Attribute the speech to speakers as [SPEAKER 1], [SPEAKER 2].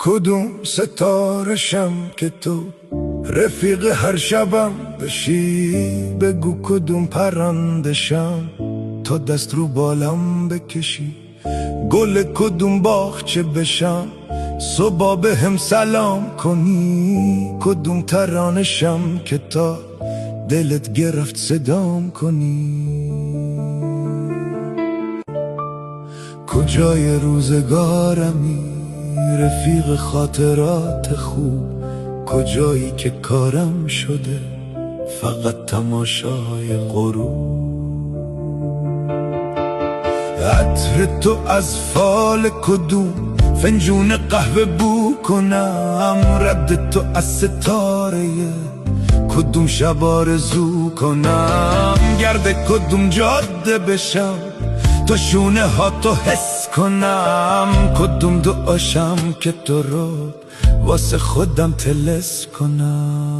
[SPEAKER 1] کدوم ستارشم که تو رفیق هر شبم بشی؟ بگو کدوم پرندشم تا دست رو بالم بکشی؟ گل کدوم باغچه بشم صبح به هم سلام کنی؟ کدوم ترانشم که تا دلت گرفت صدام کنی؟ کجای روزگارمی رفیق خاطرات خوب؟ کجایی که کارم شده فقط تماشای غروب؟ عطر تو از فال کدوم فنجون قهوه بو کنم؟ رد تو از ستاره کدوم شب آرزو کنم؟ گرد کدوم جاده بشم تا شونه ها تو حس کنم؟ کدوم دعاشم که تو رو واسه خودم طلس کنم؟